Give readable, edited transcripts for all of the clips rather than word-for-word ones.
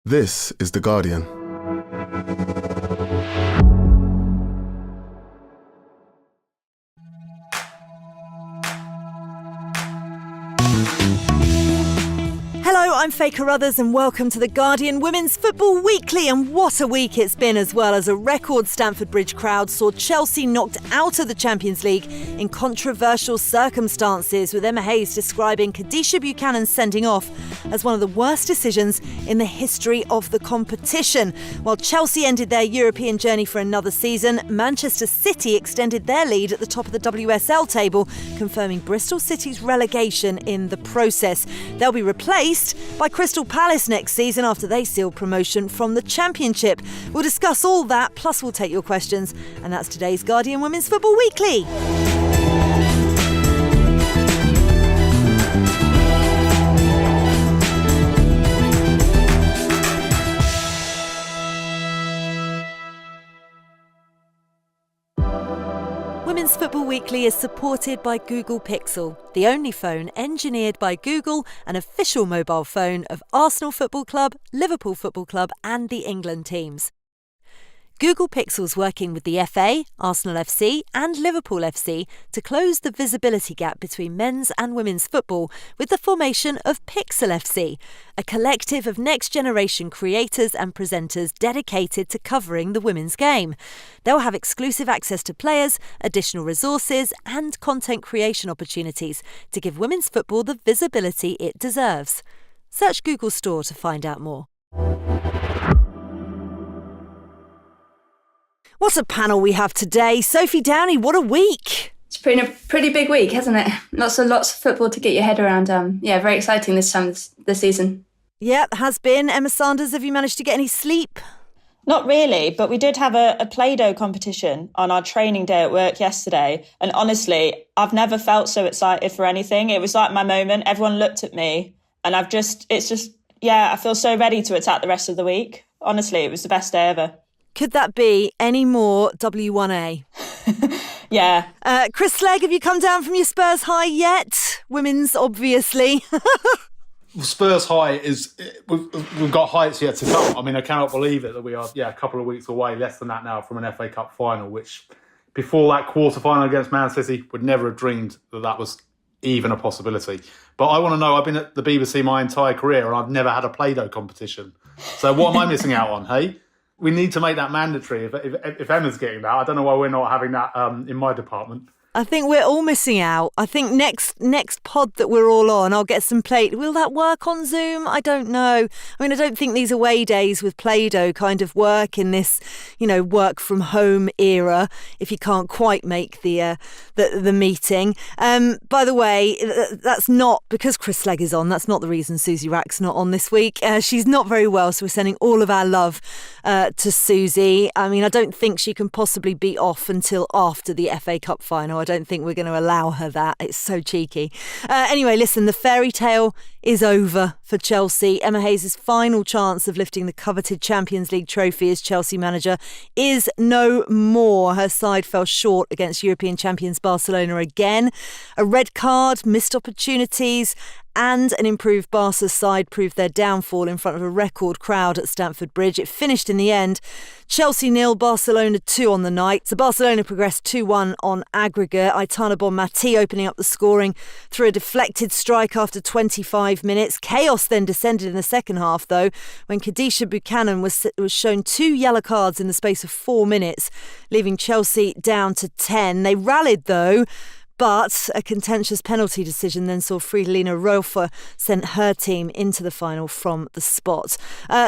This is The Guardian. Hello, I'm Faye Carruthers and welcome to The Guardian Women's Football Weekly. And what a week it's been, as well, as a record Stamford Bridge crowd saw Chelsea knocked out of the Champions League in controversial circumstances, with Emma Hayes describing Kadisha Buchanan's sending off as one of the worst decisions in the history of the competition. While Chelsea ended their European journey for another season, Manchester City extended their lead at the top of the WSL table, confirming Bristol City's relegation in the process. They'll be replaced by Crystal Palace next season after they sealed promotion from the Championship. We'll discuss all that, plus we'll take your questions, and that's today's Guardian Women's Football Weekly. Women's Football Weekly is supported by Google Pixel, the only phone engineered by Google, an official mobile phone of Arsenal Football Club, Liverpool Football Club and the England teams. Google Pixel's working with the FA, Arsenal FC and Liverpool FC to close the visibility gap between men's and women's football with the formation of Pixel FC, a collective of next-generation creators and presenters dedicated to covering the women's game. They'll have exclusive access to players, additional resources and content creation opportunities to give women's football the visibility it deserves. Search Google Store to find out more. What a panel we have today. Sophie Downey, what a week. It's been a pretty big week, hasn't it? Lots of football to get your head around. Very exciting this season. Yeah, it has been. Emma Sanders, have you managed to get any sleep? Not really, but we did have a Play-Doh competition on our training day at work yesterday. And honestly, I've never felt so excited for anything. It was like my moment. Everyone looked at me and I feel so ready to attack the rest of the week. Honestly, it was the best day ever. Could that be any more W1A? Yeah. Chris Slegg, have you come down from your Spurs high yet? Women's, obviously. Spurs high is, we've got heights yet to come. I mean, I cannot believe it that we are, a couple of weeks away, less than that now, from an FA Cup final, which before that quarter-final against Man City would never have dreamed that was even a possibility. But I want to know, I've been at the BBC my entire career and I've never had a Play-Doh competition. So what am I missing out on, hey? We need to make that mandatory. If Emma's getting that, I don't know why we're not having that in my department. I think we're all missing out. I think next pod that we're all on, I'll get some play. Will that work on Zoom? I don't know. I mean, I don't think these away days with Play-Doh kind of work in this, work from home era, if you can't quite make the meeting. By the way, that's not because Chris Slegg is on. That's not the reason Susie Rack's not on this week. She's not very well, so we're sending all of our love to Susie. I mean, I don't think she can possibly be off until after the FA Cup final. I don't think we're going to allow her that. It's so cheeky. Anyway, listen, the fairy tale is over for Chelsea. Emma Hayes' final chance of lifting the coveted Champions League trophy as Chelsea manager is no more. Her side fell short against European champions Barcelona again. A red card, missed opportunities, and an improved Barca side proved their downfall in front of a record crowd at Stamford Bridge. It finished in the end Chelsea 0, Barcelona 2 on the night. So Barcelona progressed 2-1 on aggregate. Aitana Bonmatí opening up the scoring through a deflected strike after 25 minutes. Chaos then descended in the second half, though, when Kadisha Buchanan was shown 2 yellow cards in the space of 4 minutes, leaving Chelsea down to 10. They rallied, though, but a contentious penalty decision then saw Fridolina Rolfö sent her team into the final from the spot.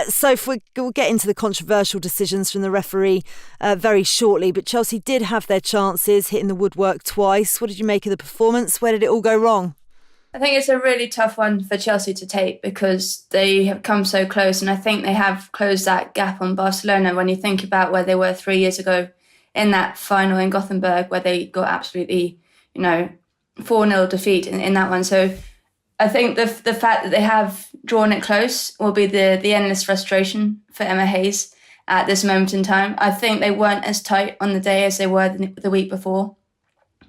So we'll get into the controversial decisions from the referee very shortly, but Chelsea did have their chances, hitting the woodwork twice. What did you make of the performance? Where did it all go wrong? I think it's a really tough one for Chelsea to take because they have come so close, and I think they have closed that gap on Barcelona when you think about where they were 3 years ago in that final in Gothenburg, where they got absolutely 4-0 defeat in that one. So I think the fact that they have drawn it close will be the endless frustration for Emma Hayes at this moment in time. I think they weren't as tight on the day as they were the week before.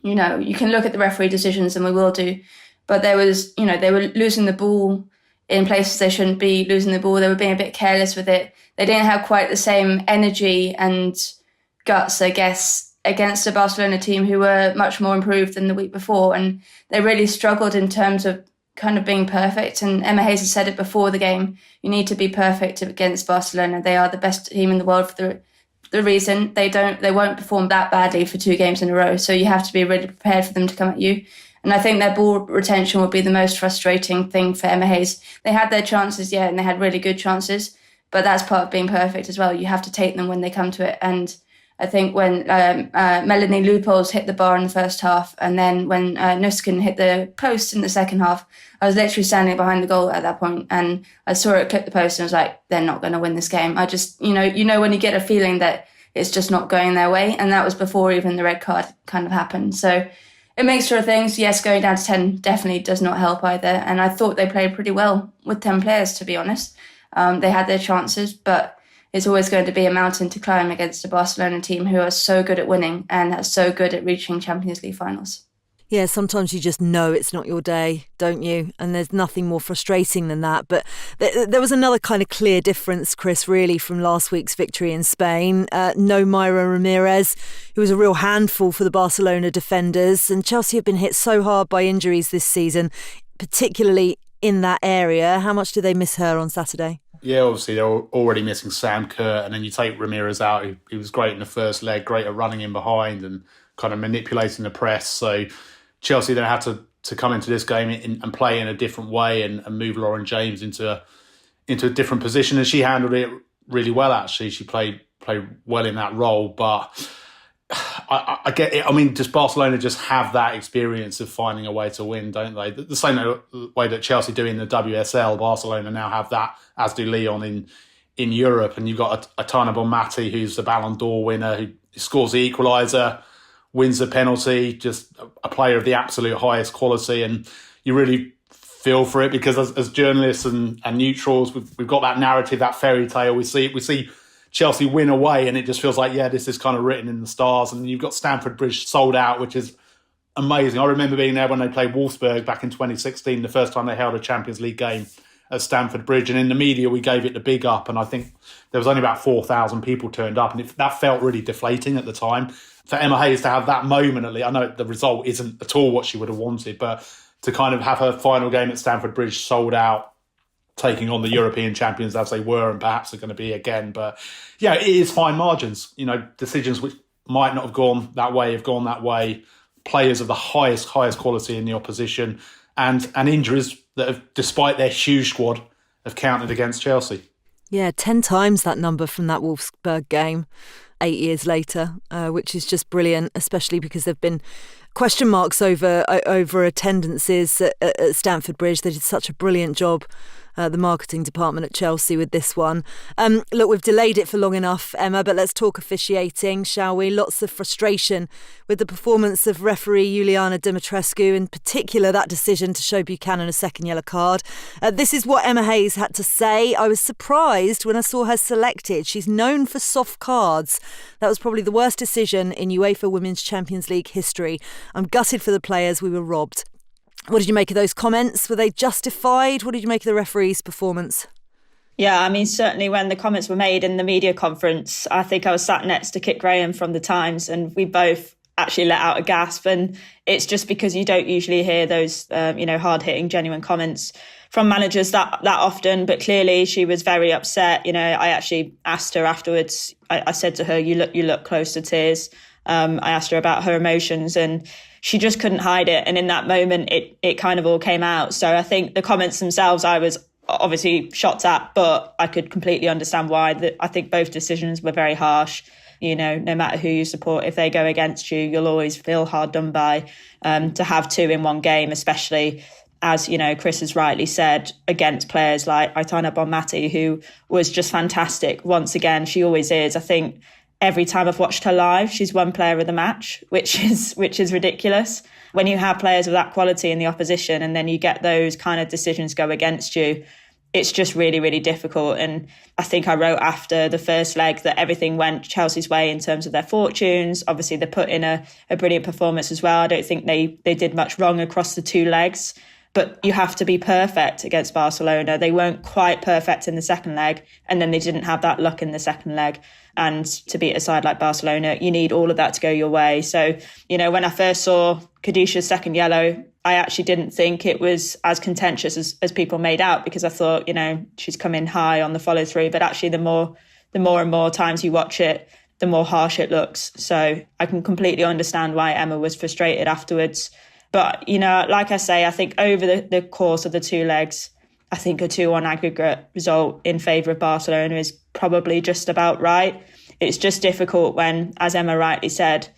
You can look at the referee decisions, and we will do, but there was, they were losing the ball in places they shouldn't be losing the ball. They were being a bit careless with it. They didn't have quite the same energy and guts, I guess, against a Barcelona team who were much more improved than the week before. And they really struggled in terms of kind of being perfect. And Emma Hayes has said it before the game, you need to be perfect against Barcelona. They are the best team in the world for the reason they won't perform that badly for 2 games in a row. So you have to be really prepared for them to come at you. And I think their ball retention will be the most frustrating thing for Emma Hayes. They had their chances, and they had really good chances, but that's part of being perfect as well. You have to take them when they come to it. And I think when Melanie Leupolz hit the bar in the first half, and then when Nuskin hit the post in the second half, I was literally standing behind the goal at that point, and I saw it clip the post, and I was like, they're not going to win this game. I just, you know when you get a feeling that it's just not going their way, and that was before even the red card kind of happened. So a mixture of things. Yes, going down to 10 definitely does not help either, and I thought they played pretty well with 10 players, to be honest. They had their chances, but it's always going to be a mountain to climb against a Barcelona team who are so good at winning and are so good at reaching Champions League finals. Yeah, sometimes you just know it's not your day, don't you? And there's nothing more frustrating than that. But there was another kind of clear difference, Chris, really, from last week's victory in Spain. No Mayra Ramirez, who was a real handful for the Barcelona defenders. And Chelsea have been hit so hard by injuries this season, particularly in that area. How much did they miss her on Saturday? Yeah, obviously they're already missing Sam Kerr, and then you take Ramirez out. He was great in the first leg, great at running in behind and kind of manipulating the press. So Chelsea then had to come into this game and play in a different way and move Lauren James into a different position, and she handled it really well. Actually, she played well in that role, but I get it. I mean, does Barcelona just have that experience of finding a way to win, don't they? The same way that Chelsea do in the WSL, Barcelona now have that, as do Lyon in Europe. And you've got Aitana Bonmati, who's the Ballon d'Or winner, who scores the equaliser, wins the penalty, just a player of the absolute highest quality. And you really feel for it because as journalists and neutrals, we've got that narrative, that fairy tale. We see Chelsea win away, and it just feels like, this is kind of written in the stars. And you've got Stamford Bridge sold out, which is amazing. I remember being there when they played Wolfsburg back in 2016, the first time they held a Champions League game at Stamford Bridge. And in the media, we gave it the big up. And I think there was only about 4,000 people turned up. And that felt really deflating at the time. For Emma Hayes to have that moment, I know the result isn't at all what she would have wanted, but to kind of have her final game at Stamford Bridge sold out, taking on the European champions as they were and perhaps are going to be again. But it is fine margins. Decisions which might not have gone that way have gone that way. Players of the highest quality in the opposition and injuries that have, despite their huge squad, have counted against Chelsea. Yeah, 10 times that number from that Wolfsburg game 8 years later, which is just brilliant, especially because there've been question marks over attendances at Stamford Bridge. They did such a brilliant job, the marketing department at Chelsea, with this one. Look, we've delayed it for long enough, Emma, but let's talk officiating, shall we? Lots of frustration with the performance of referee Iuliana Dimitrescu, in particular that decision to show Buchanan a second yellow card. This is what Emma Hayes had to say. I was surprised when I saw her selected. She's known for soft cards. That was probably the worst decision in UEFA Women's Champions League history. I'm gutted for the players. We were robbed. What did you make of those comments? Were they justified? What did you make of the referee's performance? Yeah, I mean, certainly when the comments were made in the media conference, I think I was sat next to Kit Graham from The Times, and we both actually let out a gasp. And it's just because you don't usually hear those, hard-hitting, genuine comments from managers that often. But clearly she was very upset. I actually asked her afterwards. I said to her, you look close to tears. I asked her about her emotions, and she just couldn't hide it. And in that moment, it kind of all came out. So I think the comments themselves, I was obviously shocked at, but I could completely understand why. I think both decisions were very harsh. No matter who you support, if they go against you, you'll always feel hard done by. To have 2 in one game, especially, as Chris has rightly said, against players like Aitana Bonmati, who was just fantastic. Once again, she always is. I think every time I've watched her live, she's won player of the match, which is ridiculous. When you have players of that quality in the opposition and then you get those kind of decisions go against you, it's just really, really difficult. And I think I wrote after the first leg that everything went Chelsea's way in terms of their fortunes. Obviously, they put in a brilliant performance as well. I don't think they did much wrong across the 2 legs. but you have to be perfect against Barcelona. They weren't quite perfect in the second leg, and then they didn't have that luck in the second leg. And to beat a side like Barcelona, you need all of that to go your way. So, when I first saw Khadisha's second yellow, I actually didn't think it was as contentious as people made out, because I thought, she's come in high on the follow through. But actually, the more and more times you watch it, the more harsh it looks. So I can completely understand why Emma was frustrated afterwards. But, like I say, I think over the course of the two legs, I think a 2-1 aggregate result in favour of Barcelona is probably just about right. It's just difficult when, as Emma rightly said,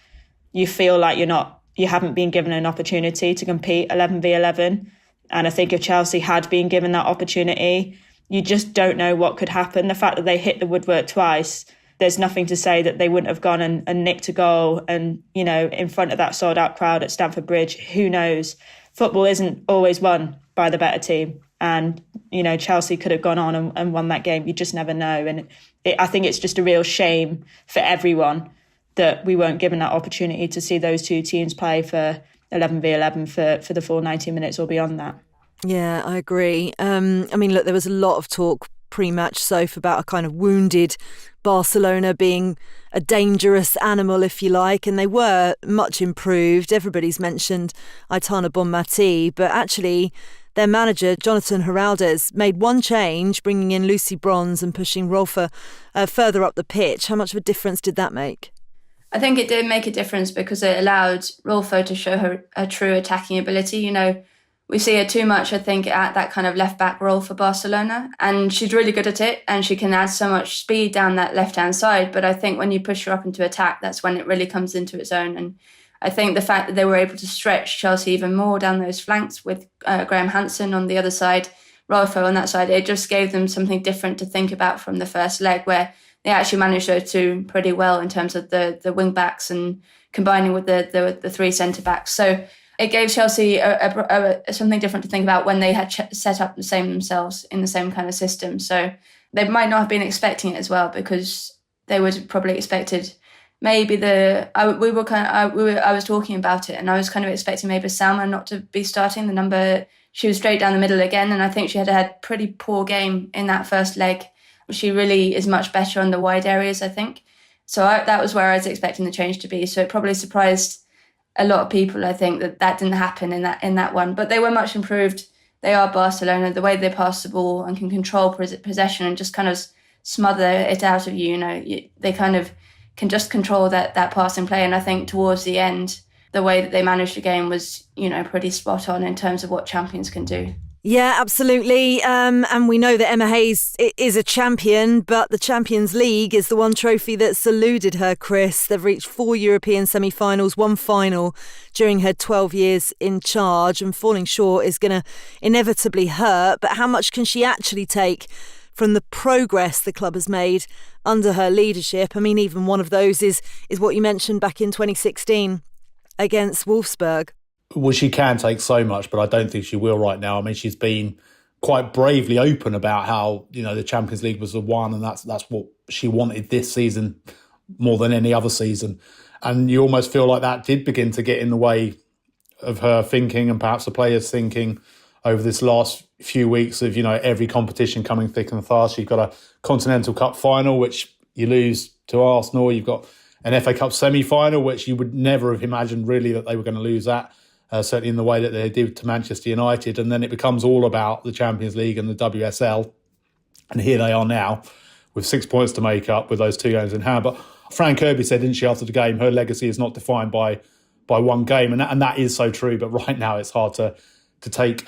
you feel like you haven't been given an opportunity to compete 11v11. And I think if Chelsea had been given that opportunity, you just don't know what could happen. The fact that they hit the woodwork twice, there's nothing to say that they wouldn't have gone and nicked a goal. And, in front of that sold out crowd at Stamford Bridge, who knows? Football isn't always won by the better team. And, Chelsea could have gone on and won that game. You just never know. And I think it's just a real shame for everyone that we weren't given that opportunity to see those two teams play for 11v11 for the full 90 minutes or beyond that. Yeah, I agree. Look, there was a lot of talk pre-match, Soph, about a kind of wounded Barcelona being a dangerous animal, if you like, and they were much improved. Everybody's mentioned Aitana Bonmatí, but actually their manager, Jonathan Heraldez, made one change, bringing in Lucy Bronze and pushing Rolfa further up the pitch. How much of a difference did that make? I think it did make a difference because it allowed Rolfa to show her true attacking ability. We see her too much, I think, at that kind of left-back role for Barcelona. And she's really good at it, and she can add so much speed down that left-hand side. But I think when you push her up into attack, that's when it really comes into its own. And I think the fact that they were able to stretch Chelsea even more down those flanks with Graham Hansen on the other side, Rolfo on that side, it just gave them something different to think about from the first leg, where they actually managed those two pretty well in terms of the wing-backs and combining with the three centre-backs. So it gave Chelsea something different to think about when they had set up the same themselves in the same kind of system. So they might not have been expecting it as well, because they would have probably expected maybe I was talking about it, and I was kind of expecting maybe Salma not to be starting the number. She was straight down the middle again, and I think she had a pretty poor game in that first leg. She really is much better on the wide areas, I think. So that was where I was expecting the change to be. So it probably surprised a lot of people, I think, that didn't happen in that one. But they were much improved. They are Barcelona. The way they pass the ball and can control possession and just kind of smother it out of you, they kind of can just control that passing play. And I think towards the end, the way that they managed the game was, pretty spot on in terms of what champions can do. Yeah, absolutely. And we know that Emma Hayes is a champion, but the Champions League is the one trophy that's eluded her, Chris. They've reached 4 European semi-finals, 1 final during her 12 years in charge, and falling short is going to inevitably hurt. But how much can she actually take from the progress the club has made under her leadership? Even one of those is what you mentioned back in 2016 against Wolfsburg. Well, she can take so much, but I don't think she will right now. She's been quite bravely open about how, the Champions League was the one, and that's what she wanted this season more than any other season. And you almost feel like that did begin to get in the way of her thinking, and perhaps the players' thinking, over this last few weeks of, every competition coming thick and fast. You've got a Continental Cup final, which you lose to Arsenal. You've got an FA Cup semi-final, which you would never have imagined really that they were going to lose that. Certainly in the way that they did to Manchester United. And then it becomes all about the Champions League and the WSL. And here they are now with 6 points to make up with those 2 games in hand. But Fran Kirby said, didn't she, after the game, her legacy is not defined by one game. And that is so true. But right now it's hard to take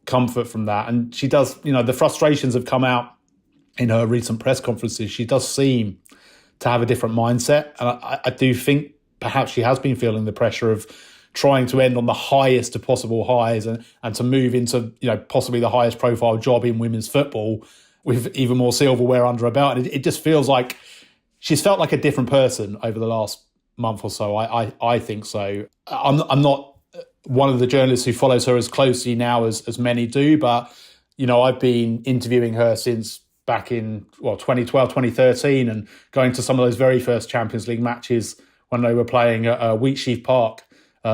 comfort from that. And she does, the frustrations have come out in her recent press conferences. She does seem to have a different mindset. And I do think perhaps she has been feeling the pressure of trying to end on the highest of possible highs and to move into, possibly the highest profile job in women's football with even more silverware under her belt. And it just feels like she's felt like a different person over the last month or so. I think so. I'm not one of the journalists who follows her as closely now as many do, but, I've been interviewing her since back in 2012, 2013, and going to some of those very first Champions League matches when they were playing at Wheatsheaf Park,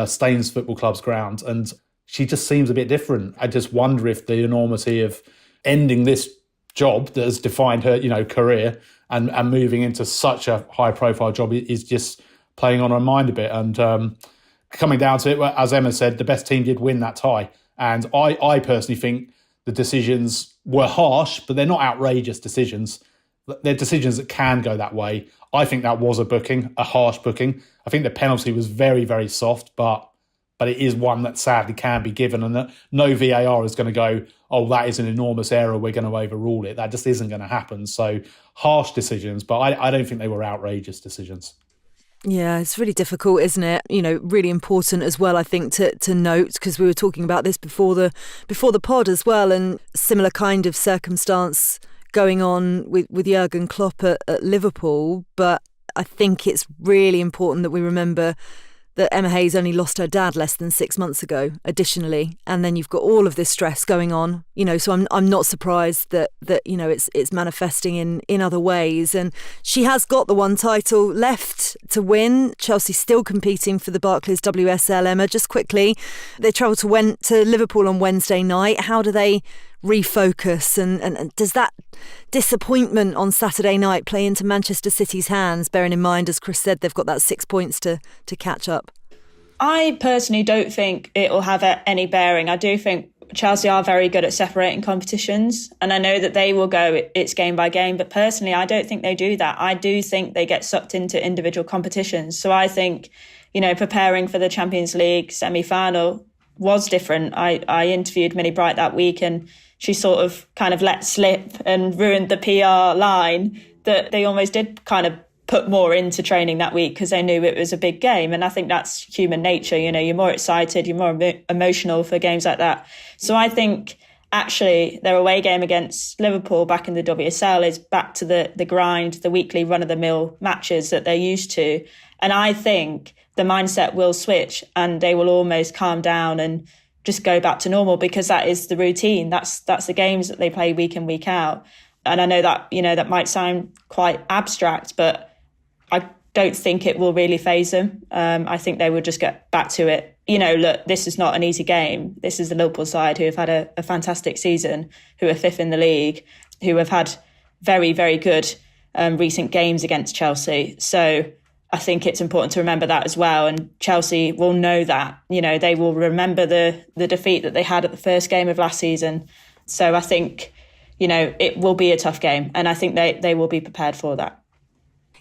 Staines Football Club's ground. And she just seems a bit different. I just wonder if the enormity of ending this job that has defined her, career and moving into such a high-profile job is just playing on her mind a bit. And coming down to it, as Emma said, the best team did win that tie. And I personally think the decisions were harsh, but they're not outrageous decisions. They're decisions that can go that way. I think that was a harsh booking. I think the penalty was very, very soft, but it is one that sadly can be given, and that no VAR is going to go, oh, that is an enormous error, we're going to overrule it. That just isn't going to happen. So harsh decisions, but I don't think they were outrageous decisions. Yeah, it's really difficult, isn't it? Really important as well, I think, to note, because we were talking about this before the pod as well, and similar kind of circumstance going on with Jurgen Klopp at Liverpool. But I think it's really important that we remember that Emma Hayes only lost her dad less than 6 months ago, additionally. And then you've got all of this stress going on, so I'm not surprised that it's manifesting in other ways. And she has got the one title left to win. Chelsea still competing for the Barclays WSL. Emma, just quickly, they travel to Liverpool on Wednesday night. How do they refocus, and does that disappointment on Saturday night play into Manchester City's hands, bearing in mind, as Chris said, they've got that 6 points to catch up? I personally don't think it will have any bearing. I do think Chelsea are very good at separating competitions, and I know that they will go it's game by game, but personally I don't think they do that. I do think they get sucked into individual competitions. So I think, preparing for the Champions League semi-final was different. I interviewed Millie Bright that week, and she sort of kind of let slip and ruined the PR line that they almost did kind of put more into training that week because they knew it was a big game. And I think that's human nature. You're more excited, you're more emotional for games like that. So I think actually their away game against Liverpool back in the WSL is back to the grind, the weekly run-of-the-mill matches that they're used to. And I think the mindset will switch and they will almost calm down and just go back to normal, because that is the routine. That's the games that they play week in, week out. And I know that, that might sound quite abstract, but I don't think it will really faze them. I think they will just get back to it. Look, this is not an easy game. This is the Liverpool side who have had a fantastic season, who are fifth in the league, who have had very, very good recent games against Chelsea. So I think it's important to remember that as well. And Chelsea will know that. They will remember the defeat that they had at the first game of last season. So I think, it will be a tough game. And I think they will be prepared for that.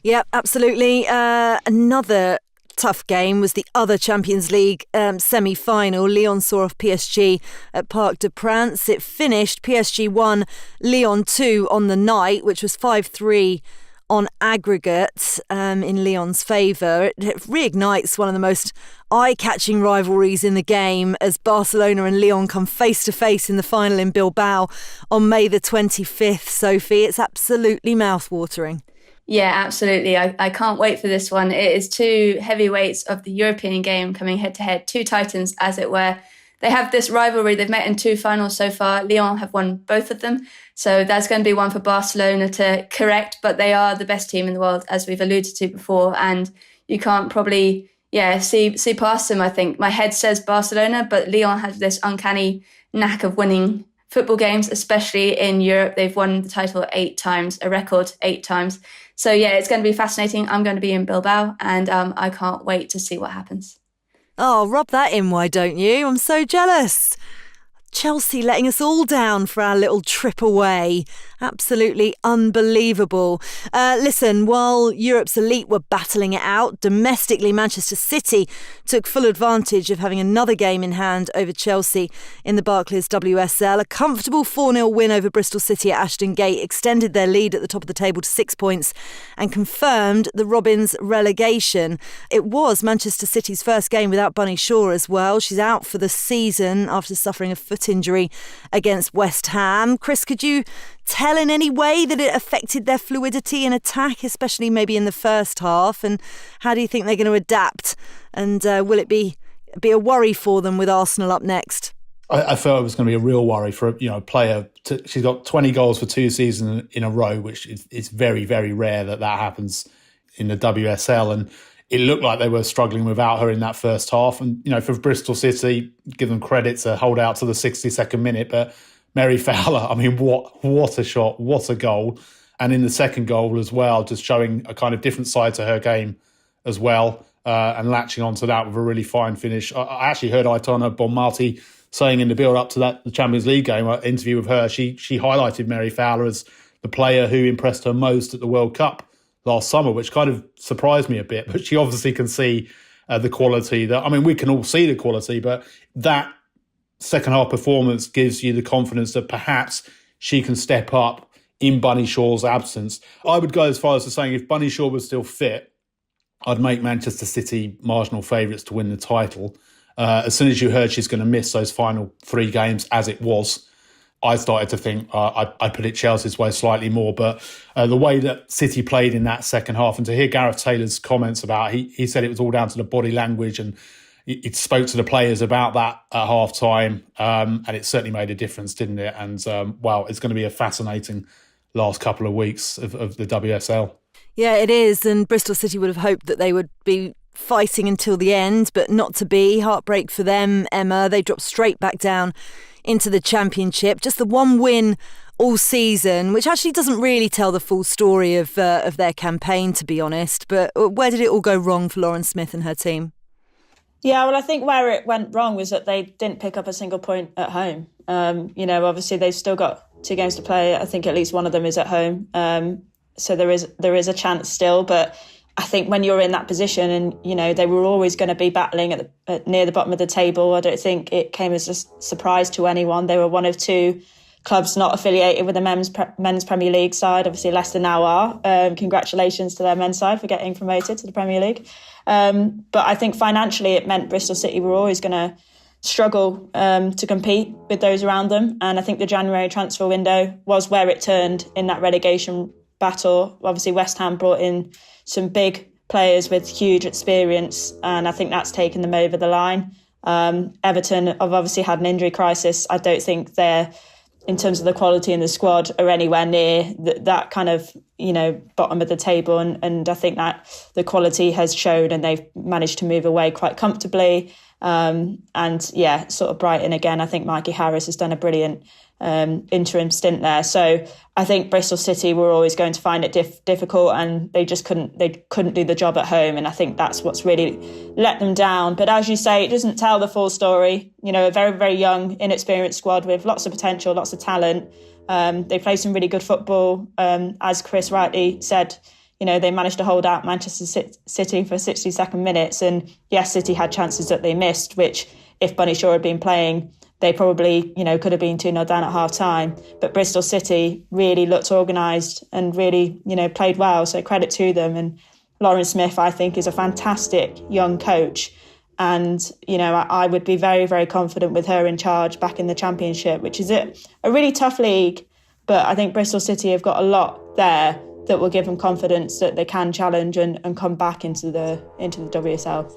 Yeah, absolutely. Another tough game was the other Champions League semi-final. Lyon saw off PSG at Parc des Princes. It finished PSG 1, Lyon 2 on the night, which was 5-3 on aggregate in Lyon's favour. It reignites one of the most eye-catching rivalries in the game as Barcelona and Lyon come face-to-face in the final in Bilbao on May the 25th. Sophie, it's absolutely mouth-watering. Yeah, absolutely. I can't wait for this one. It is two heavyweights of the European game coming head-to-head, two titans, as it were. They have this rivalry. They've met in two finals so far. Lyon have won both of them. So that's going to be one for Barcelona to correct. But they are the best team in the world, as we've alluded to before. And you can't probably, see past them, I think. My head says Barcelona, but Lyon has this uncanny knack of winning football games, especially in Europe. They've won the title 8 times, a record 8 times. So, it's going to be fascinating. I'm going to be in Bilbao, and I can't wait to see what happens. Oh, rub that in, why don't you? I'm so jealous. Chelsea letting us all down for our little trip away. Absolutely unbelievable. Listen, while Europe's elite were battling it out, domestically Manchester City took full advantage of having another game in hand over Chelsea in the Barclays WSL. A comfortable 4-0 win over Bristol City at Ashton Gate extended their lead at the top of the table to 6 points and confirmed the Robins relegation. It was Manchester City's first game without Bunny Shaw as well. She's out for the season after suffering a foot injury against West Ham. Chris, could you tell in any way that it affected their fluidity in attack, especially maybe in the first half? And how do you think they're going to adapt? And will it be a worry for them with Arsenal up next? I felt it was going to be a real worry for a player. She's got 20 goals for 2 seasons in a row, which is very, very rare that happens in the WSL. And it looked like they were struggling without her in that first half. And, for Bristol City, give them credit to hold out to the 62nd minute. But Mary Fowler, what a shot, what a goal. And in the second goal as well, just showing a kind of different side to her game as well, and latching onto that with a really fine finish. I actually heard Aitana Bonmati saying in the build-up to the Champions League game, an interview with her, she highlighted Mary Fowler as the player who impressed her most at the World Cup last summer, which kind of surprised me a bit. But she obviously can see the quality we can all see the quality, but that second half performance gives you the confidence that perhaps she can step up in Bunny Shaw's absence. I would go as far as to saying if Bunny Shaw was still fit, I'd make Manchester City marginal favourites to win the title. As soon as you heard she's going to miss those final 3 games as it was, I started to think I'd put it Chelsea's way slightly more. But the way that City played in that second half, and to hear Gareth Taylor's comments about, he said it was all down to the body language, and it spoke to the players about that at half time, and it certainly made a difference, didn't it? And it's going to be a fascinating last couple of weeks of the WSL. Yeah, it is. And Bristol City would have hoped that they would be fighting until the end, but not to be. Heartbreak for them, Emma. They dropped straight back down into the Championship. Just the one win all season, which actually doesn't really tell the full story of their campaign, to be honest. But where did it all go wrong for Lauren Smith and her team? Yeah, well, I think where it went wrong was that they didn't pick up a single point at home. Obviously they've still got 2 games to play. I think at least one of them is at home. So there is a chance still, but I think when you're in that position and, they were always going to be battling at near the bottom of the table, I don't think it came as a surprise to anyone. They were one of 2 clubs not affiliated with the men's Premier League side. Obviously, Leicester now are. Congratulations to their men's side for getting promoted to the Premier League. But I think financially it meant Bristol City were always going to struggle to compete with those around them. And I think the January transfer window was where it turned in that relegation battle. Obviously, West Ham brought in some big players with huge experience, and I think that's taken them over the line. Everton have obviously had an injury crisis. I don't think they're, in terms of the quality in the squad, are anywhere near that kind of, bottom of the table. And I think that the quality has shown and they've managed to move away quite comfortably. Sort of Brighton again. I think Mikey Harris has done a brilliant interim stint there. So I think Bristol City were always going to find it difficult, and they just couldn't do the job at home. And I think that's what's really let them down. But as you say, it doesn't tell the full story. A very, very young, inexperienced squad with lots of potential, lots of talent. They play some really good football. As Chris rightly said, they managed to hold out Manchester City for 62nd minutes. And yes, City had chances that they missed, which if Bunny Shaw had been playing, they probably, could have been 2-0 down at half time. But Bristol City really looked organised and really, played well. So credit to them. And Lauren Smith, I think, is a fantastic young coach. And, I would be very, very confident with her in charge back in the Championship, which is a really tough league. But I think Bristol City have got a lot there that will give them confidence that they can challenge and come back into the WSL.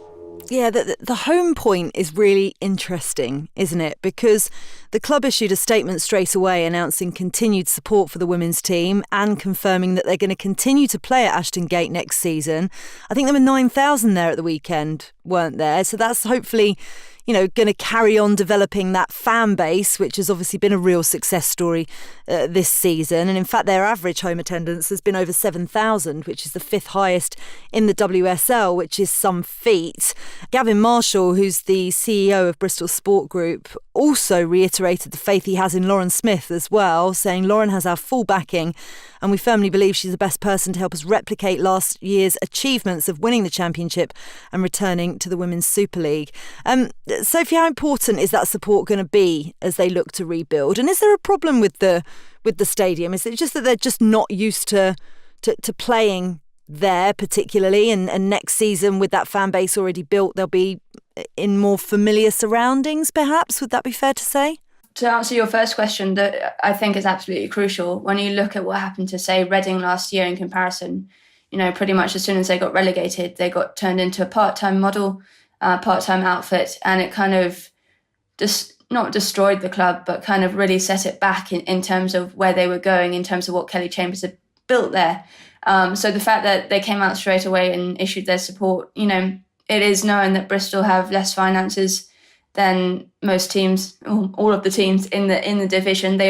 Yeah, the home point is really interesting, isn't it? Because the club issued a statement straight away announcing continued support for the women's team and confirming that they're going to continue to play at Ashton Gate next season. I think there were 9,000 there at the weekend, weren't there? So that's hopefully, going to carry on developing that fan base, which has obviously been a real success story this season. And in fact, their average home attendance has been over 7,000, which is the 5th highest in the WSL, which is some feat. Gavin Marshall, who's the CEO of Bristol Sport Group, also reiterated the faith he has in Lauren Smith as well, saying Lauren has our full backing and we firmly believe she's the best person to help us replicate last year's achievements of winning the Championship and returning to the Women's Super League. Sophie, how important is that support going to be as they look to rebuild? And is there a problem with the stadium? Is it just that they're just not used to playing there particularly, and next season with that fan base already built, they'll be in more familiar surroundings perhaps? Would that be fair to say? To answer your first question, that I think is absolutely crucial. When you look at what happened to, say, Reading last year in comparison, pretty much as soon as they got relegated, they got turned into a part-time model, part-time outfit, and it kind of just not destroyed the club, but kind of really set it back in terms of where they were going, in terms of what Kelly Chambers had built there. So the fact that they came out straight away and issued their support, it is known that Bristol have less finances than most teams, all of the teams in the division.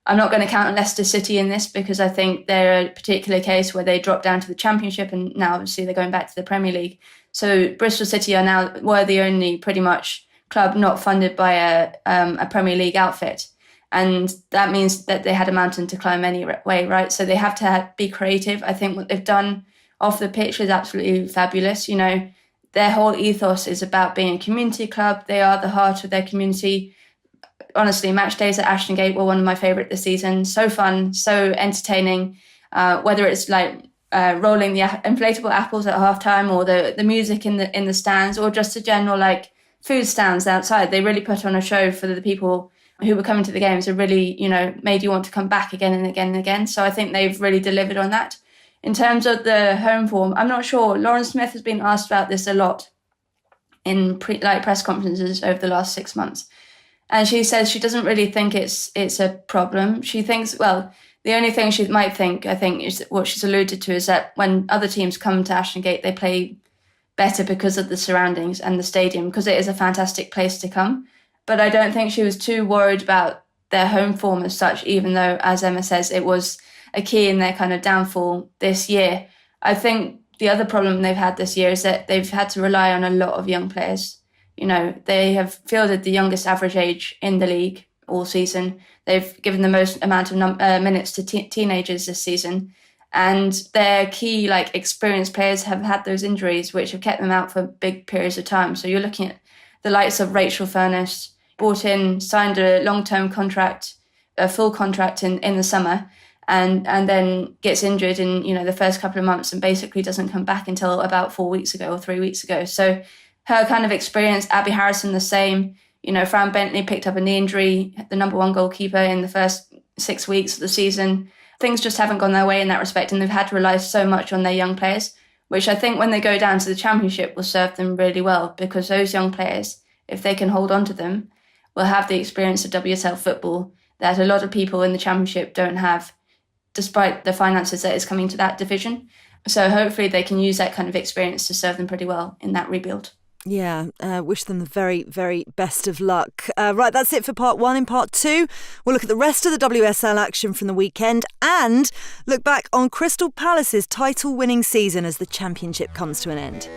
I'm not going to count Leicester City in this because I think they're a particular case where they dropped down to the Championship and now obviously they're going back to the Premier League. So Bristol City were the only pretty much club not funded by a Premier League outfit. And that means that they had a mountain to climb anyway, right? So they have to be creative. I think what they've done off the pitch is absolutely fabulous. Their whole ethos is about being a community club. They are the heart of their community. Honestly, match days at Ashton Gate were one of my favourite this season. So fun, so entertaining. Whether it's like rolling the inflatable apples at halftime, or the music in the stands, or just the general like food stands outside. They really put on a show for the people who were coming to the games. It really, made you want to come back again and again and again. So I think they've really delivered on that. In terms of the home form, I'm not sure. Lauren Smith has been asked about this a lot in press conferences over the last 6 months. And she says she doesn't really think it's a problem. She thinks, well, the only thing she might think, I think, is what she's alluded to is that when other teams come to Ashton Gate, they play better because of the surroundings and the stadium, because it is a fantastic place to come. But I don't think she was too worried about their home form as such, even though, as Emma says, it was a key in their kind of downfall this year. I think the other problem they've had this year is that they've had to rely on a lot of young players. They have fielded the youngest average age in the league all season. They've given the most amount of minutes to teenagers this season. And their key, experienced players have had those injuries, which have kept them out for big periods of time. So you're looking at the likes of Rachel Furness, brought in, signed a long-term contract, a full contract in the summer, and then gets injured in, the first couple of months and basically doesn't come back until about 4 weeks ago or 3 weeks ago. So her kind of experience, Abby Harrison the same, Fran Bentley picked up a knee injury, the number one goalkeeper in the first 6 weeks of the season. Things just haven't gone their way in that respect, and they've had to rely so much on their young players, which I think when they go down to the Championship will serve them really well, because those young players, if they can hold on to them, will have the experience of WSL football that a lot of people in the Championship don't have, despite the finances that is coming to that division. So hopefully they can use that kind of experience to serve them pretty well in that rebuild. Yeah, wish them the very, very best of luck. Right, that's it for part one. In part two, we'll look at the rest of the WSL action from the weekend and look back on Crystal Palace's title-winning season as the Championship comes to an end.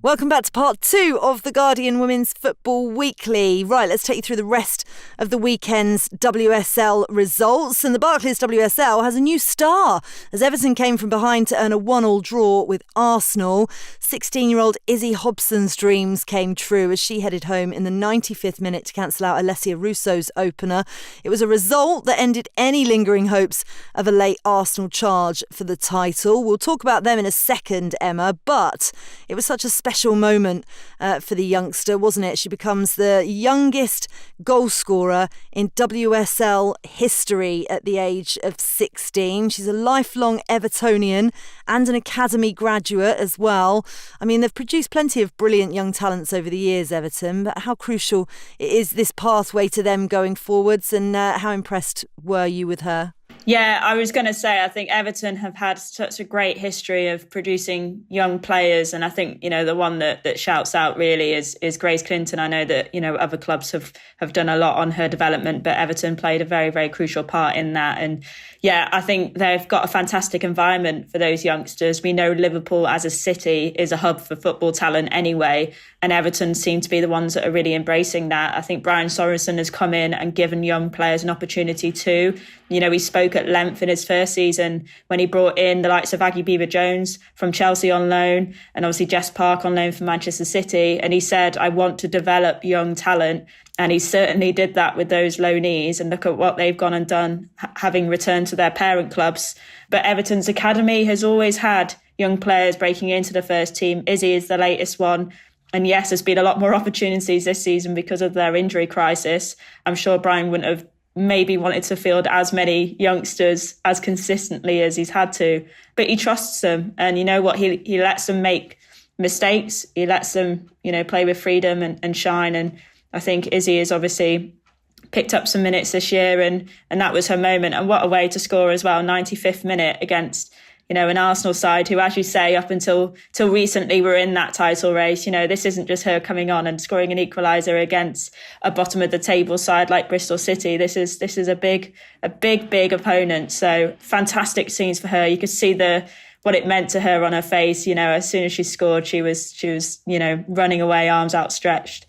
Welcome back to part two of the Guardian Women's Football Weekly. Right, let's take you through the rest of the weekend's WSL results. And the Barclays WSL has a new star as Everton came from behind to earn a 1-1 draw with Arsenal. 16-year-old Izzy Hobson's dreams came true as she headed home in the 95th minute to cancel out Alessia Russo's opener. It was a result that ended any lingering hopes of a late Arsenal charge for the title. We'll talk about them in a second, Emma, but it was such a special moment for the youngster, wasn't it? She becomes the youngest goal scorer in WSL history at the age of 16. She's a lifelong Evertonian and an academy graduate as well. I mean, they've produced plenty of brilliant young talents over the years, Everton, but how crucial is this pathway to them going forwards, and how impressed were you with her? Yeah, I was going to say, I think Everton have had such a great history of producing young players. And I think, the one that shouts out really is Grace Clinton. I know that, other clubs have done a lot on her development, but Everton played a very, very crucial part in that. And yeah, I think they've got a fantastic environment for those youngsters. We know Liverpool as a city is a hub for football talent anyway, and Everton seem to be the ones that are really embracing that. I think Brian Sorensen has come in and given young players an opportunity too. He spoke at length in his first season when he brought in the likes of Aggie Beever-Jones from Chelsea on loan, and obviously Jess Park on loan from Manchester City. And he said, I want to develop young talent. And he certainly did that with those loanees, and look at what they've gone and done, having returned to their parent clubs. But Everton's academy has always had young players breaking into the first team. Izzy is the latest one. And yes, there's been a lot more opportunities this season because of their injury crisis. I'm sure Brian wouldn't have maybe wanted to field as many youngsters as consistently as he's had to, but he trusts them. And you know what, he lets them make mistakes. He lets them, play with freedom and shine. And I think Izzy has obviously picked up some minutes this year, and that was her moment. And what a way to score as well, 95th minute against an Arsenal side who, as you say, up until recently were in that title race. This isn't just her coming on and scoring an equaliser against a bottom of the table side like Bristol City. This is a big opponent. So fantastic scenes for her. You could see what it meant to her on her face. As soon as she scored, she was running away, arms outstretched.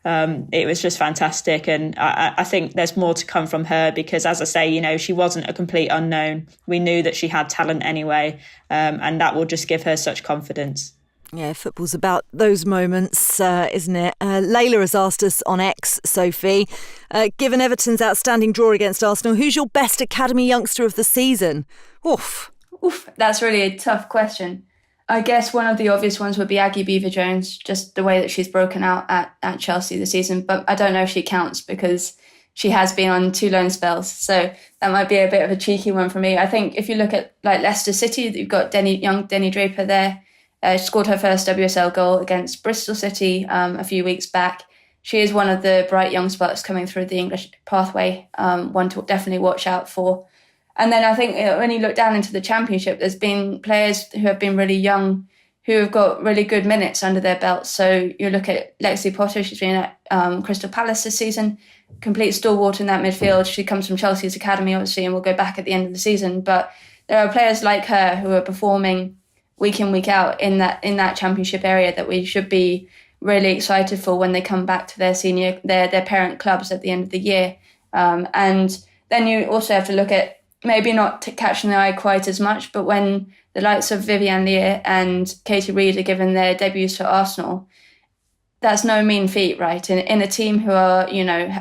It was just fantastic. And I think there's more to come from her because, as I say, she wasn't a complete unknown. We knew that she had talent anyway, and that will just give her such confidence. Yeah, football's about those moments, isn't it? Layla has asked us on X, Sophie, given Everton's outstanding draw against Arsenal, who's your best academy youngster of the season? Oof, that's really a tough question. I guess one of the obvious ones would be Aggie Beever-Jones, just the way that she's broken out at Chelsea this season. But I don't know if she counts because she has been on 2 loan spells. So that might be a bit of a cheeky one for me. I think if you look at like Leicester City, you've got young Denny Draper there. She scored her first WSL goal against Bristol City a few weeks back. She is one of the bright young sparks coming through the English pathway, one to definitely watch out for. And then I think when you look down into the Championship, there's been players who have been really young who have got really good minutes under their belts. So you look at Lexi Potter, she's been at Crystal Palace this season, complete stalwart in that midfield. She comes from Chelsea's academy, obviously, and will go back at the end of the season. But there are players like her who are performing week in, week out in that Championship area that we should be really excited for when they come back to their parent clubs at the end of the year. And then you also have to look at maybe not catching the eye quite as much, but when the likes of Vivianne Lear and Katie Reid are given their debuts for Arsenal, that's no mean feat, right? In a team who are,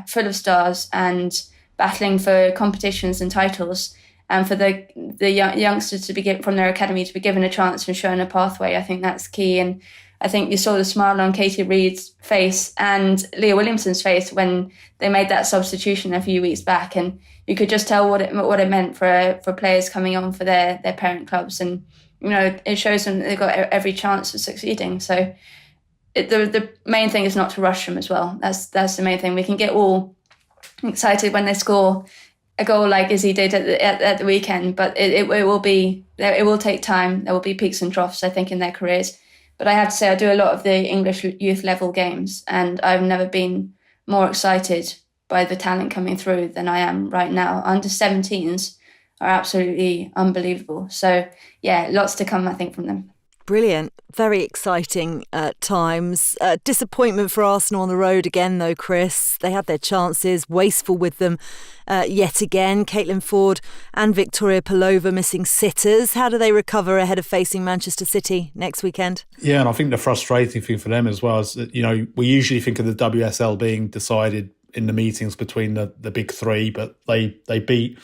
full of stars and battling for competitions and titles, and for the youngsters to be from their academy to be given a chance and shown a pathway, I think that's key. And I think you saw the smile on Katie Reid's face and Leah Williamson's face when they made that substitution a few weeks back, and you could just tell what it meant for players coming on for their parent clubs, and it shows them that they've got every chance of succeeding. So the main thing is not to rush them as well. That's the main thing. We can get all excited when they score a goal like Izzy did at the weekend, but it will take time. There will be peaks and troughs, I think, in their careers. But I have to say, I do a lot of the English youth level games, and I've never been more excited by the talent coming through than I am right now. Under 17s are absolutely unbelievable. So, yeah, lots to come, I think, from them. Brilliant. Very exciting times. Disappointment for Arsenal on the road again, though, Chris. They had their chances, wasteful with them yet again. Caitlin Ford and Victoria Pelova missing sitters. How do they recover ahead of facing Manchester City next weekend? Yeah, and I think the frustrating thing for them as well is that, we usually think of the WSL being decided in the meetings between the big three, but they beat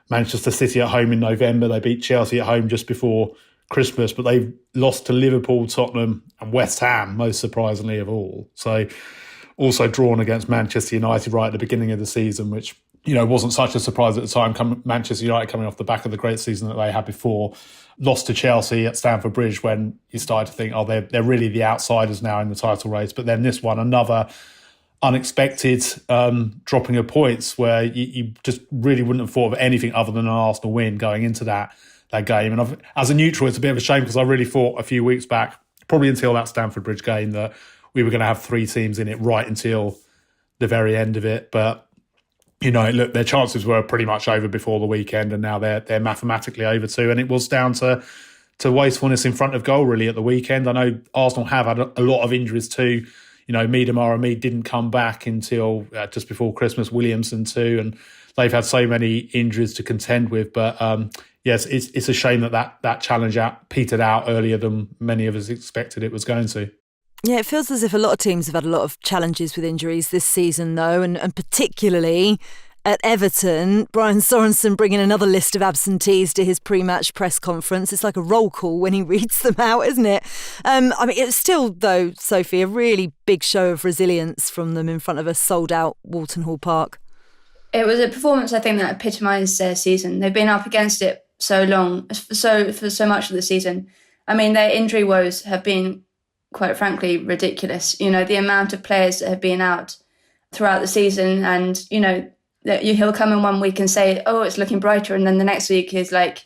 Manchester City at home in November. They beat Chelsea at home just before Christmas, but they've lost to Liverpool, Tottenham and West Ham, most surprisingly of all. So also drawn against Manchester United right at the beginning of the season, which, wasn't such a surprise at the time. Manchester United coming off the back of the great season that they had before, lost to Chelsea at Stamford Bridge when you started to think, they're really the outsiders now in the title race. But then this one, another unexpected dropping of points where you just really wouldn't have thought of anything other than an Arsenal win going into that game. And as a neutral, it's a bit of a shame because I really thought a few weeks back, probably until that Stamford Bridge game, that we were going to have 3 teams in it right until the very end of it. But, look, their chances were pretty much over before the weekend, and now they're mathematically over too. And it was down to wastefulness in front of goal, really, at the weekend. I know Arsenal have had a lot of injuries too. Miedemar Mead didn't come back until just before Christmas, Williamson too, and they've had so many injuries to contend with. But yes, it's a shame that challenge petered out earlier than many of us expected it was going to. Yeah, it feels as if a lot of teams have had a lot of challenges with injuries this season, though, and particularly at Everton, Brian Sorensen bringing another list of absentees to his pre-match press conference. It's like a roll call when he reads them out, isn't it? It's still, though, Sophie, a really big show of resilience from them in front of a sold-out Walton Hall Park. It was a performance, I think, that epitomised their season. They've been up against it so long, for so much of the season. I mean, their injury woes have been, quite frankly, ridiculous. You know, the amount of players that have been out throughout the season, and, you know, he'll come in one week and say, oh, it's looking brighter, and then the next week he's like,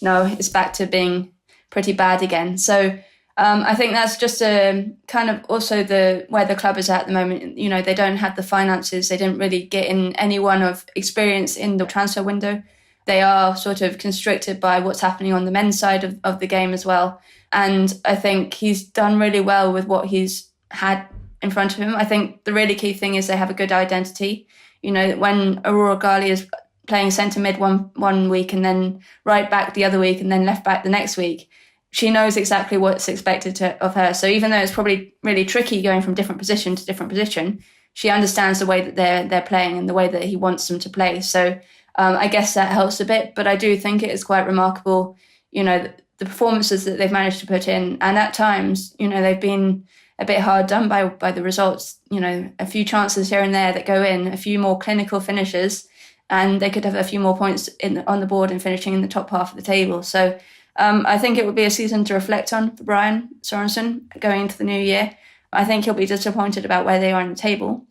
no, it's back to being pretty bad again. So I think that's just a kind of also where the club is at the moment. You know, they don't have the finances. They didn't really get in anyone of experience in the transfer window. They are sort of constricted by what's happening on the men's side of the game as well. And I think he's done really well with what he's had in front of him. I think the really key thing is they have a good identity. You know, when Aurora Ghali is playing centre mid one week and then right back the other week and then left back the next week, she knows exactly what's expected of her. So even though it's probably really tricky going from different position to different position, she understands the way that they're playing and the way that he wants them to play. So I guess that helps a bit. But I do think it is quite remarkable, you know, the performances that they've managed to put in. And at times, you know, they've been a bit hard done by the results. You know, a few chances here and there that go in, a few more clinical finishes, and they could have a few more points on the board and finishing in the top half of the table. So I think it would be a season to reflect on for Brian Sorensen going into the new year. I think he'll be disappointed about where they are in the table,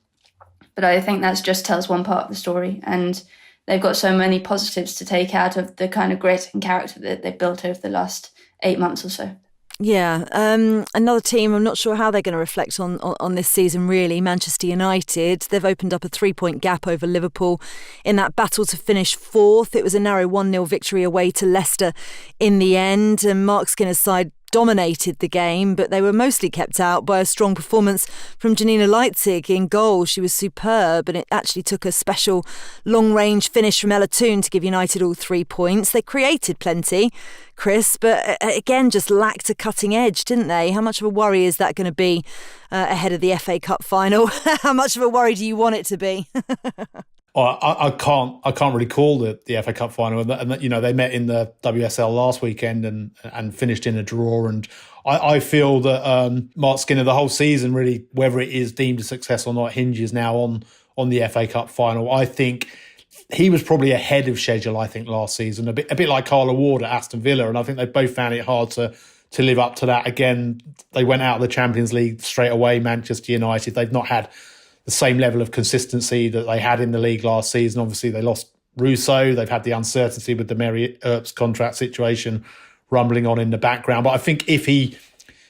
but I think that just tells one part of the story, and they've got so many positives to take out of the kind of grit and character that they've built over the last 8 months or so. Yeah, another team, I'm not sure how they're going to reflect on this season, really. Manchester United, they've opened up a 3-point gap over Liverpool in that battle to finish fourth. It was a narrow 1-0 victory away to Leicester in the end, and Mark Skinner's side dominated the game, but they were mostly kept out by a strong performance from Janina Leitzig in goal. She was superb, and it actually took a special long-range finish from Ella Toone to give United all 3 points. They created plenty, Chris, but again just lacked a cutting edge, didn't they? How much of a worry is that going to be ahead of the FA Cup final? How much of a worry do you want it to be? I can't really call the FA Cup final, and you know, they met in the WSL last weekend and finished in a draw. And I feel that Mark Skinner, the whole season, really, whether it is deemed a success or not, hinges now on the FA Cup final. I think he was probably ahead of schedule. I think last season, a bit like Carla Ward at Aston Villa, and I think they both found it hard to live up to that. Again, they went out of the Champions League straight away. Manchester United, they've not had the same level of consistency that they had in the league last season. Obviously, they lost Russo. They've had the uncertainty with the Mary Earps contract situation rumbling on in the background. But I think if he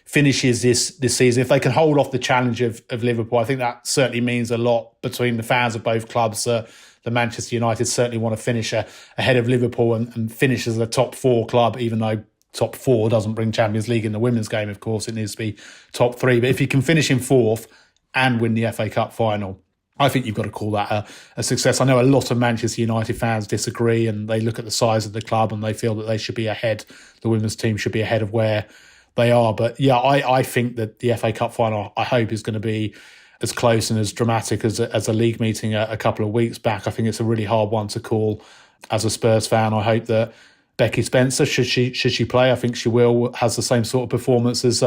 finishes this season, if they can hold off the challenge of Liverpool, I think that certainly means a lot between the fans of both clubs. The Manchester United certainly want to finish ahead of Liverpool and finish as a top 4 club, even though top 4 doesn't bring Champions League in the women's game, of course. It needs to be top 3. But if you can finish in 4th and win the FA Cup final, I think you've got to call that a success. I know a lot of Manchester United fans disagree, and they look at the size of the club and they feel that they should be ahead. The women's team should be ahead of where they are. But yeah, I think that the FA Cup final, I hope, is going to be as close and as dramatic as a league meeting a couple of weeks back. I think it's a really hard one to call as a Spurs fan. I hope that Becky Spencer, should she play, I think she will, has the same sort of performance as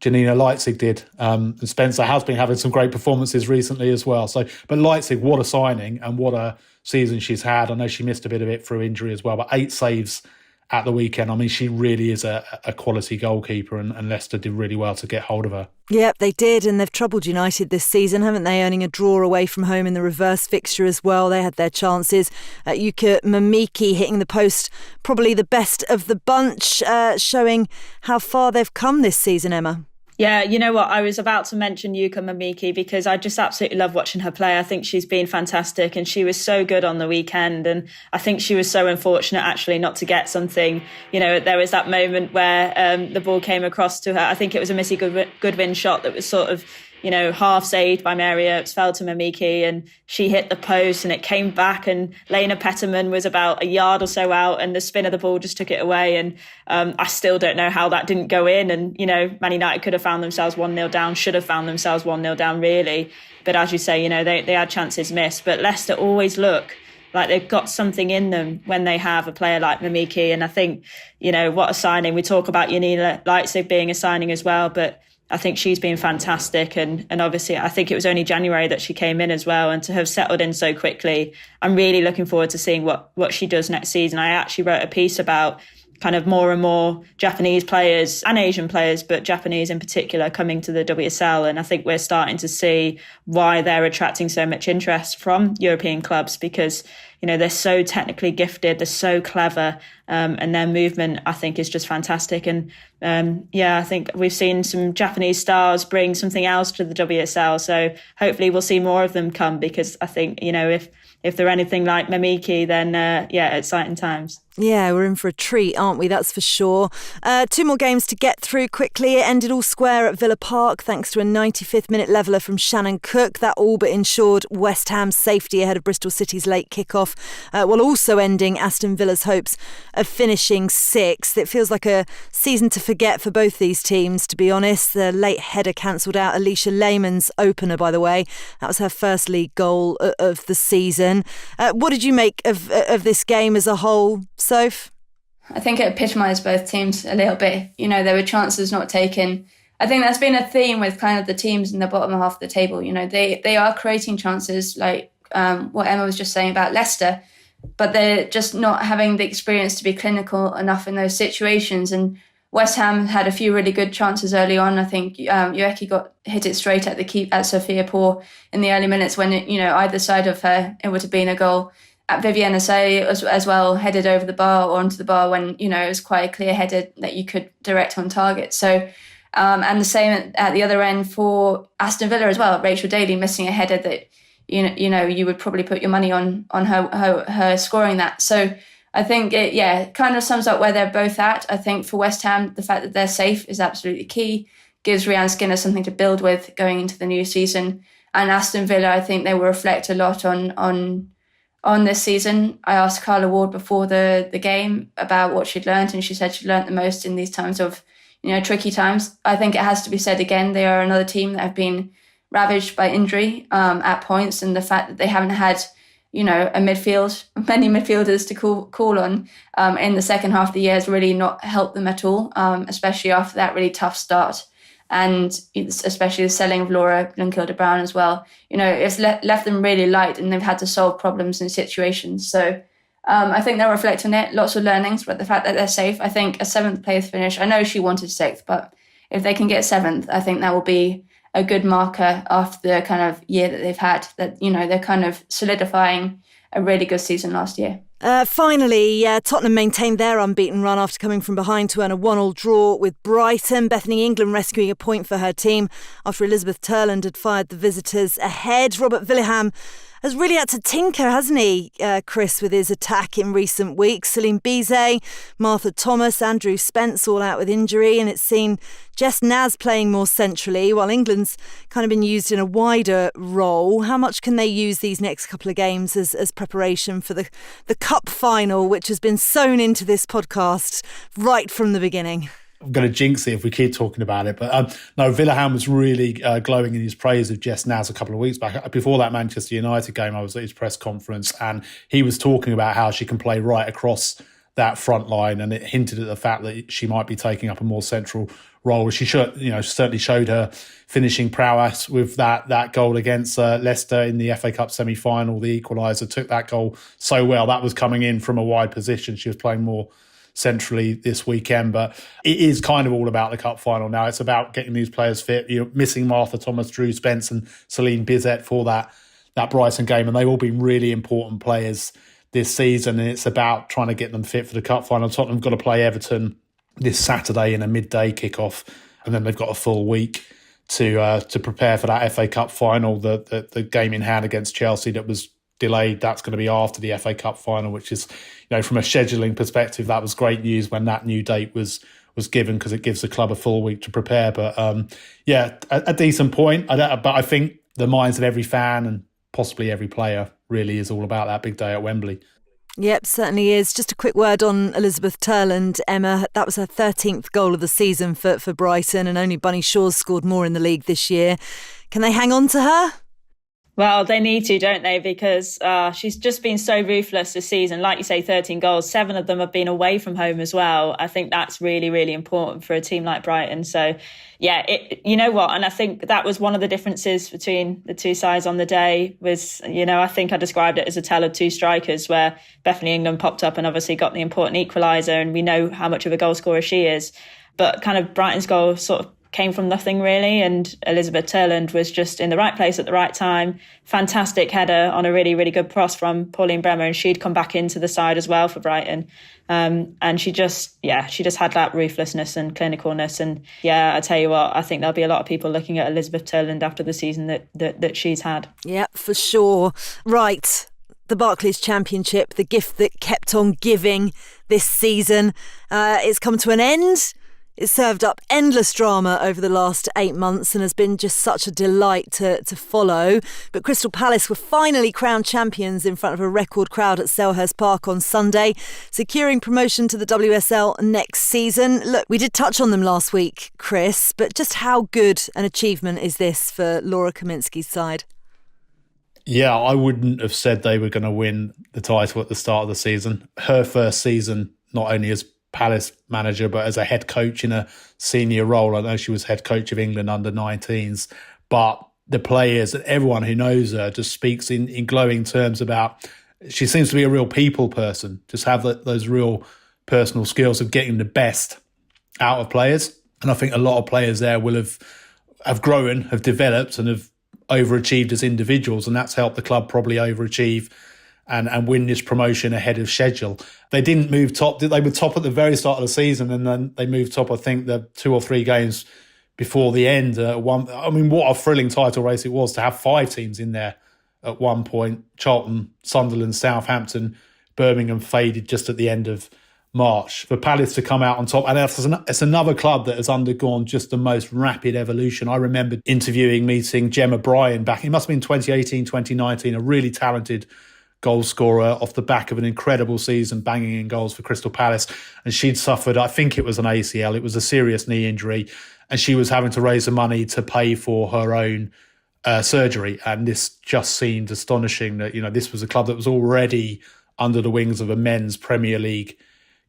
Janina Leitzig did. And Spencer has been having some great performances recently as well. So, but Leitzig, what a signing and what a season she's had. I know she missed a bit of it through injury as well, but 8 saves at the weekend. I mean, she really is a quality goalkeeper, and Leicester did really well to get hold of her. Yep, they did, and they've troubled United this season, haven't they? Earning a draw away from home in the reverse fixture as well. They had their chances. Yuka Mamiki hitting the post, probably the best of the bunch, showing how far they've come this season, Emma. Yeah, you know what? I was about to mention Yuka Mamiki because I just absolutely love watching her play. I think she's been fantastic, and she was so good on the weekend. And I think she was so unfortunate actually not to get something. You know, there was that moment where the ball came across to her. I think it was a Missy Goodwin shot that was sort of, you know, half saved by Mary Earps, fell to Mamiki, and she hit the post and it came back, and Lena Petterman was about a yard or so out, and the spin of the ball just took it away. And I still don't know how that didn't go in. And, you know, Man United could have found themselves 1-0 down, should have found themselves 1-0 down, really. But as you say, you know, they had chances missed. But Leicester always look like they've got something in them when they have a player like Mamiki. And I think, you know, what a signing. We talk about Janina Leitzig being a signing as well, but I think she's been fantastic. And obviously, I think it was only January that she came in as well. And to have settled in so quickly, I'm really looking forward to seeing what she does next season. I actually wrote a piece about kind of more and more Japanese players and Asian players, but Japanese in particular, coming to the WSL. And I think we're starting to see why they're attracting so much interest from European clubs, because, you know, they're so technically gifted, they're so clever, and their movement, I think, is just fantastic. And I think we've seen some Japanese stars bring something else to the WSL. So hopefully we'll see more of them come, because I think, you know, if they're anything like Mamiki, then exciting times. Yeah, we're in for a treat, aren't we? That's for sure. 2 more games to get through quickly. It ended all square at Villa Park thanks to a 95th minute leveller from Shannon Cook. That all but ensured West Ham's safety ahead of Bristol City's late kickoff, while also ending Aston Villa's hopes of finishing 6th. It feels like a season to forget for both these teams, to be honest. The late header cancelled out Alicia Lehmann's opener, by the way. That was her first league goal of the season. What did you make of this game as a whole, Soph? I think it epitomised both teams a little bit. You know, there were chances not taken. I think that's been a theme with kind of the teams in the bottom half of the table. You know, they are creating chances, like what Emma was just saying about Leicester, but they're just not having the experience to be clinical enough in those situations. And West Ham had a few really good chances early on. I think Ueki hit it straight at the keep at Sophia Poor in the early minutes when, either side of her, it would have been a goal. At Vivienne Asay as well, headed over the bar or onto the bar when, it was quite a clear header that you could direct on target. So, and the same at the other end for Aston Villa as well. Rachel Daly missing a header that, you would probably put your money on her scoring that. So I think it kind of sums up where they're both at. I think for West Ham, the fact that they're safe is absolutely key. Gives Rhiannon Skinner something to build with going into the new season. And Aston Villa, I think they will reflect a lot on this season. I asked Carla Ward before the game about what she'd learned, and she said she learned the most in these times of, tricky times. I think it has to be said again, they are another team that have been ravaged by injury at points, and the fact that they haven't had, many midfielders to call on in the second half of the year has really not helped them at all, especially after that really tough start. And especially the selling of Laura Blunkilde-Brown as well. It's left them really light, and they've had to solve problems and situations. So I think they'll reflect on it. Lots of learnings, but the fact that they're safe, I think a 7th place finish, I know she wanted 6th, but if they can get 7th, I think that will be a good marker after the kind of year that they've had, that, they're kind of solidifying a really good season last year. Finally, Tottenham maintained their unbeaten run after coming from behind to earn a 1-1 draw with Brighton. Bethany England rescuing a point for her team after Elizabeth Turland had fired the visitors ahead. Robert Villeham has really had to tinker, hasn't he, Chris, with his attack in recent weeks. Celine Bizet, Martha Thomas, Andrew Spence all out with injury, and it's seen Jess Naz playing more centrally while England's kind of been used in a wider role. How much can they use these next couple of games as preparation for the cup final, which has been sewn into this podcast right from the beginning? I'm going to jinx it if we keep talking about it. But no, Villeham was really glowing in his praise of Jess Naz a couple of weeks back. Before that Manchester United game, I was at his press conference and he was talking about how she can play right across that front line, and it hinted at the fact that she might be taking up a more central role. She should, certainly showed her finishing prowess with that goal against Leicester in the FA Cup semi-final, the equaliser. Took that goal so well. That was coming in from a wide position. She was playing more centrally this weekend, but it is kind of all about the cup final now. It's about getting these players fit. You're missing Martha Thomas, Drew Spence and Celine Bizet for that Brighton game, and they've all been really important players this season, and it's about trying to get them fit for the cup final. Tottenham have got to play Everton this Saturday in a midday kickoff, and then they've got a full week to prepare for that FA Cup final. The game in hand against Chelsea that was delayed, that's going to be after the FA Cup final, which is, from a scheduling perspective, that was great news when that new date was given, because it gives the club a full week to prepare. But a decent point. But I think the minds of every fan and possibly every player really is all about that big day at Wembley. Yep, certainly is. Just a quick word on Elizabeth Turland, Emma. That was her 13th goal of the season for Brighton, and only Bunny Shaw's scored more in the league this year. Can they hang on to her? Well, they need to, don't they? Because she's just been so ruthless this season. Like you say, 13 goals, 7 of them have been away from home as well. I think that's really, really important for a team like Brighton. So, yeah, you know what? And I think that was one of the differences between the two sides on the day was, I think I described it as a tale of two strikers, where Bethany England popped up and obviously got the important equaliser, and we know how much of a goal scorer she is. But kind of Brighton's goal sort of came from nothing really, and Elizabeth Turland was just in the right place at the right time. Fantastic header on a really, really good cross from Pauline Bremer, and she'd come back into the side as well for Brighton. And she just had that ruthlessness and clinicalness. And I tell you what, I think there'll be a lot of people looking at Elizabeth Turland after the season that she's had. Yeah, for sure. Right. The Barclays Championship, the gift that kept on giving this season, it's come to an end. It's served up endless drama over the last 8 months and has been just such a delight to follow. But Crystal Palace were finally crowned champions in front of a record crowd at Selhurst Park on Sunday, securing promotion to the WSL next season. Look, we did touch on them last week, Chris, but just how good an achievement is this for Laura Kaminski's side? Yeah, I wouldn't have said they were going to win the title at the start of the season. Her first season, not only as Palace manager, but as a head coach in a senior role. I know she was head coach of England under-19s, but the players and everyone who knows her just speaks in glowing terms about, she seems to be a real people person, just have those real personal skills of getting the best out of players. And I think a lot of players there will have grown, have developed and have overachieved as individuals, and that's helped the club probably overachieve and win this promotion ahead of schedule. They didn't move top. They were top at the very start of the season, and then they moved top, I think, the 2 or 3 games before the end. What a thrilling title race it was to have 5 teams in there at one point. Charlton, Sunderland, Southampton, Birmingham faded just at the end of March. For Palace to come out on top, and it's another club that has undergone just the most rapid evolution. I remember meeting Gemma Bryan back, it must have been 2018, 2019, a really talented goal scorer off the back of an incredible season, banging in goals for Crystal Palace. And she'd suffered, I think it was an ACL, it was a serious knee injury, and she was having to raise the money to pay for her own surgery. And this just seemed astonishing that, this was a club that was already under the wings of a men's Premier League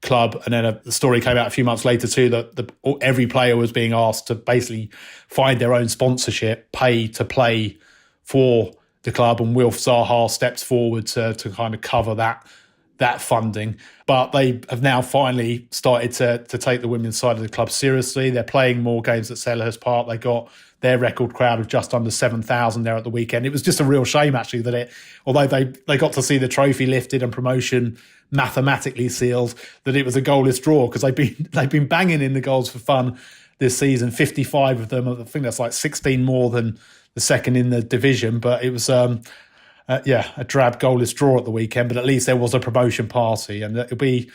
club. And then the story came out a few months later too, that every player was being asked to basically find their own sponsorship, pay to play for the club, and Wilf Zaha steps forward to kind of cover that funding. But they have now finally started to take the women's side of the club seriously. They're playing more games at Selhurst Park. They got their record crowd of just under 7,000 there at the weekend. It was just a real shame, actually, that although they got to see the trophy lifted and promotion mathematically sealed, that it was a goalless draw, because they've been banging in the goals for fun this season. 55 of them. I think that's like 16 more than the second in the division. But it was a drab goalless draw at the weekend. But at least there was a promotion party, and it'll be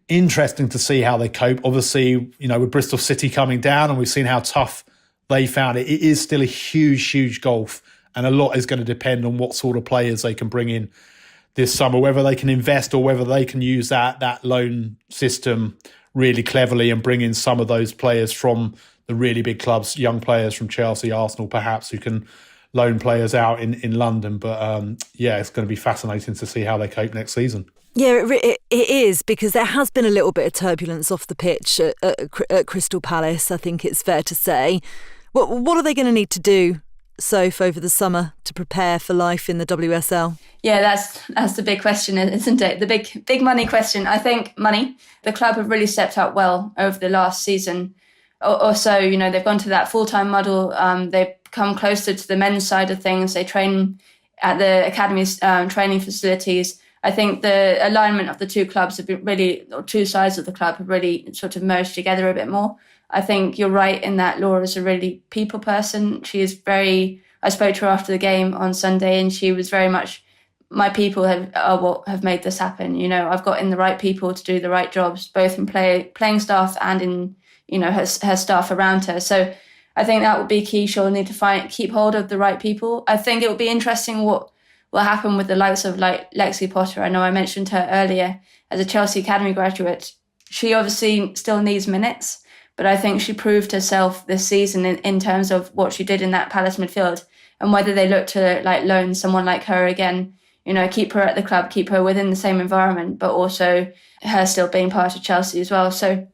interesting to see how they cope. Obviously, with Bristol City coming down, and we've seen how tough they found it. It is still a huge, huge gulf, and a lot is going to depend on what sort of players they can bring in this summer, whether they can invest or whether they can use that loan system really cleverly and bring in some of those players from the really big clubs, young players from Chelsea, Arsenal perhaps, who can loan players out in London. But it's going to be fascinating to see how they cope next season. Yeah, it is, because there has been a little bit of turbulence off the pitch at Crystal Palace, I think it's fair to say. What are they going to need to do, Soph, over the summer to prepare for life in the WSL? Yeah, that's the big question, isn't it? The big money question. I think money. The club have really stepped up well over the last season. Also, they've gone to that full-time model. They've come closer to the men's side of things. They train at the academy's training facilities. I think the alignment of the two clubs have been really, or two sides of the club have really sort of merged together a bit more. I think you're right in that Laura's a really people person. She is I spoke to her after the game on Sunday, and she was very much, my people are what have made this happen. I've got in the right people to do the right jobs, both in playing staff and in, her staff around her. So I think that will be key. She'll need to keep hold of the right people. I think it will be interesting what will happen with the likes of like Lexi Potter. I know I mentioned her earlier as a Chelsea Academy graduate. She obviously still needs minutes, but I think she proved herself this season in terms of what she did in that Palace midfield. and whether they look to like loan someone like her again, keep her at the club, keep her within the same environment, but also her still being part of Chelsea as well. So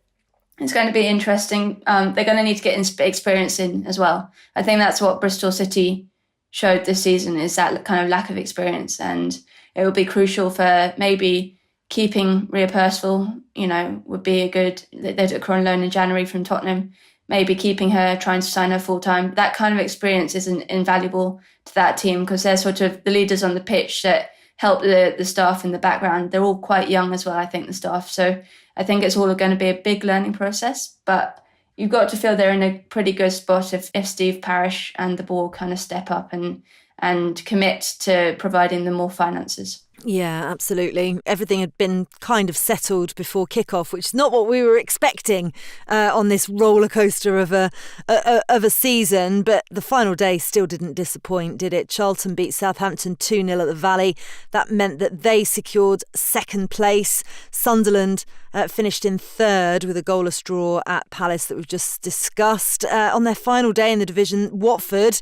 it's going to be interesting. They're going to need to get experience in as well. I think that's what Bristol City showed this season, is that kind of lack of experience. And it will be crucial for maybe keeping Rhea Percival, would be a good, they took her on loan in January from Tottenham, maybe keeping her, trying to sign her full-time. That kind of experience is invaluable to that team, because they're sort of the leaders on the pitch that help the staff in the background. They're all quite young as well, I think, the staff. So I think it's all going to be a big learning process, but you've got to feel they're in a pretty good spot if Steve Parish and the board kind of step up and commit to providing them more finances. Yeah, absolutely. Everything had been kind of settled before kickoff, which is not what we were expecting on this roller coaster of a season. But the final day still didn't disappoint, did it? Charlton beat Southampton 2-0 at the Valley. That meant that they secured second place. Sunderland finished in third with a goalless draw at Palace that we've just discussed. On their final day in the division, Watford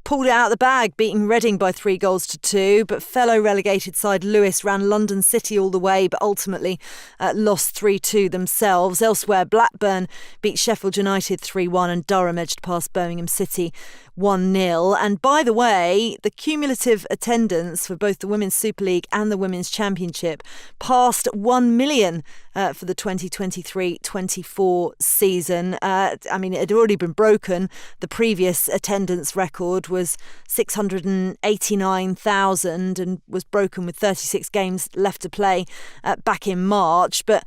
pulled it out of the bag, beating Reading by 3-2, but fellow relegated side Lewis ran London City all the way, but ultimately lost 3-2 themselves. Elsewhere, Blackburn beat Sheffield United 3-1 and Durham edged past Birmingham City 1-0. And by the way, the cumulative attendance for both the Women's Super League and the Women's Championship passed 1 million for the 2023-24 season. I mean, it had already been broken. The previous attendance record was 689,000 and was broken with 36 games left to play back in March. But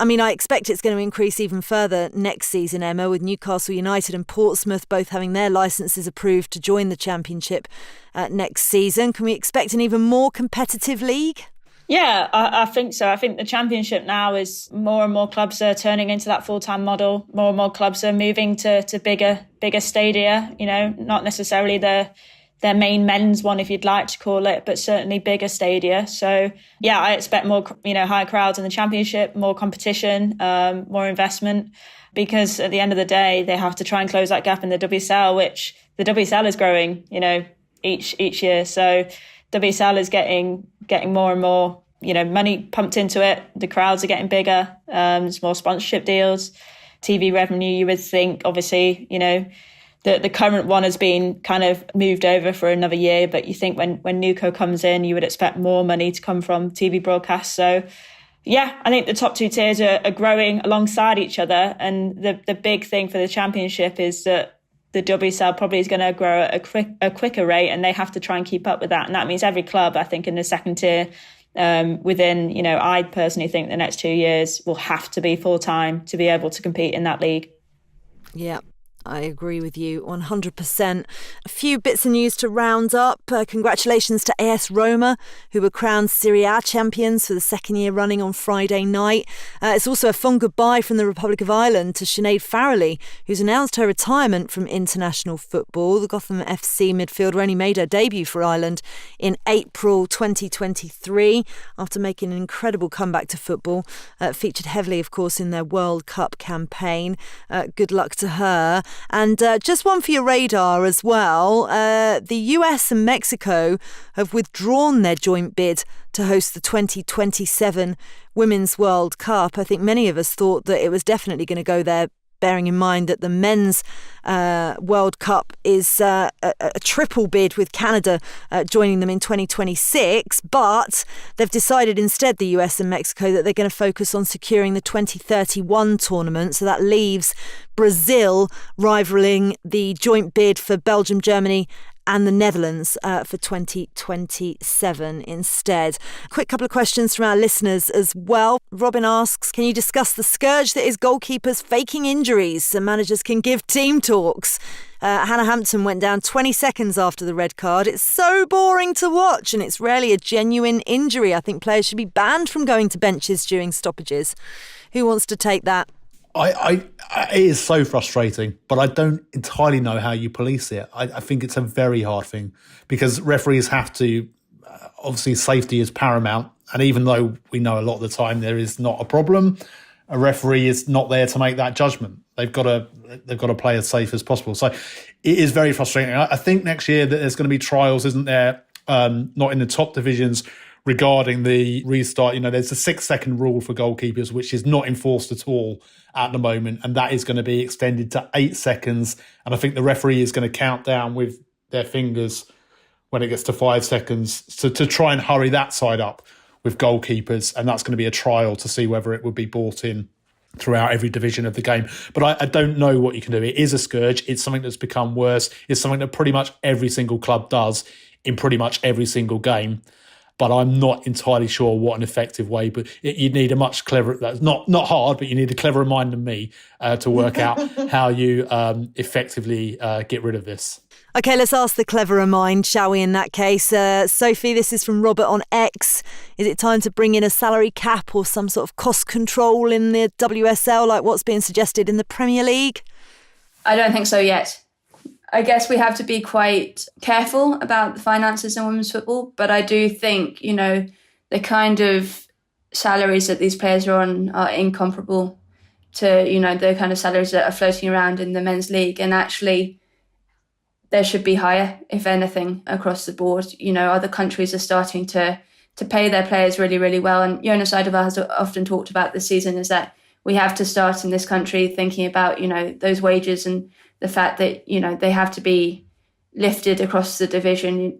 I mean, I expect it's going to increase even further next season, Emma, with Newcastle United and Portsmouth both having their licences approved to join the Championship next season. Can we expect an even more competitive league? Yeah, I think so. I think the Championship now is more and more clubs are turning into that full-time model. More and more clubs are moving to bigger stadia, not necessarily their main men's one, if you'd like to call it, but certainly bigger stadia. So, yeah, I expect more, higher crowds in the Championship, more competition, more investment, because at the end of the day, they have to try and close that gap in the WSL, which the WSL is growing, each year. So WSL is getting more and more, money pumped into it. The crowds are getting bigger. There's more sponsorship deals, TV revenue. You would think, obviously, the current one has been kind of moved over for another year, but you think when Nuco comes in, you would expect more money to come from TV broadcasts. So, yeah, I think the top two tiers are growing alongside each other. And the big thing for the Championship is that the WSL probably is going to grow at a quicker rate, and they have to try and keep up with that. And that means every club, I think, in the second tier, within, I personally think the next 2 years will have to be full-time to be able to compete in that league. Yeah. I agree with you 100%. A few bits of news to round up. Congratulations to AS Roma, who were crowned Serie A champions for the second year running on Friday night. It's also a fond goodbye from the Republic of Ireland to Sinead Farrelly, who's announced her retirement from international football. The Gotham FC midfielder only made her debut for Ireland in April 2023 after making an incredible comeback to football. Featured heavily, of course, in their World Cup campaign. Good luck to her. And just one for your radar as well. The US and Mexico have withdrawn their joint bid to host the 2027 Women's World Cup. I think many of us thought that it was definitely going to go there, bearing in mind that the Men's World Cup is a triple bid with Canada joining them in 2026. But they've decided instead, the US and Mexico, that they're going to focus on securing the 2031 tournament. So that leaves Brazil rivaling the joint bid for Belgium, Germany and the Netherlands for 2027 instead. Quick couple of questions from our listeners as well. Robin asks, can you discuss the scourge that is goalkeepers faking injuries so managers can give team talks? Hannah Hampton went down 20 seconds after the red card. It's so boring to watch, and it's rarely a genuine injury. I think players should be banned from going to benches during stoppages. Who wants to take that? It is so frustrating, but I don't entirely know how you police it. I think it's a very hard thing because referees have to, obviously safety is paramount. And even though we know a lot of the time there is not a problem, a referee is not there to make that judgment. They've got to play as safe as possible. So it is very frustrating. I think next year that there's going to be trials, isn't there? Not in the top divisions regarding the restart. There's a 6-second rule for goalkeepers, which is not enforced at all at the moment, and that is going to be extended to 8 seconds. And I think the referee is going to count down with their fingers when it gets to 5 seconds to try and hurry that side up with goalkeepers, and that's going to be a trial to see whether it would be brought in throughout every division of the game. But I don't know what you can do. It is a scourge. It's something that's become worse. It's something that pretty much every single club does in pretty much every single game. But I'm not entirely sure what an effective way. But you need a much clever, that's not hard, but you need a cleverer mind than me to work out how you effectively get rid of this. OK, let's ask the cleverer mind, shall we, in that case? Sophie, this is from Robert on X. Is it time to bring in a salary cap or some sort of cost control in the WSL, like what's being suggested in the Premier League? I don't think so yet. I guess we have to be quite careful about the finances in women's football, but I do think, the kind of salaries that these players are on are incomparable to, the kind of salaries that are floating around in the men's league. And actually, there should be higher, if anything, across the board. Other countries are starting to pay their players really, really well. And Jonas Eidevall has often talked about this season is that we have to start in this country thinking about, those wages and the fact that, they have to be lifted across the division.